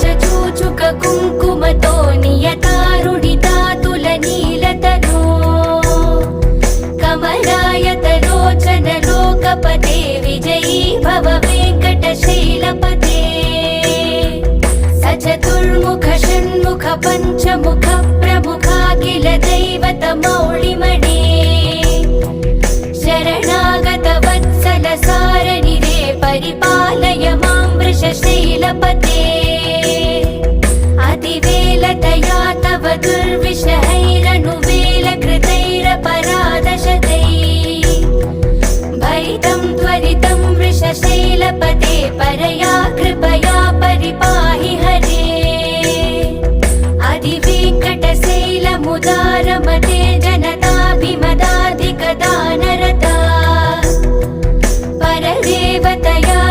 चूचुक कुङ्कुमतो नियतारुणितातुलनीलतनो कमलायतलोचन लोकपते विजयी भव वेङ्कटशैलपते सचतुर्मुख षण्मुख पञ्चमुख प्रमुखाखिल दैवतमौळिमणे शरणागत वत्सल सारनिरे परिपालय मां वृषशैलपते अतिवेलतया तव दुर्विषः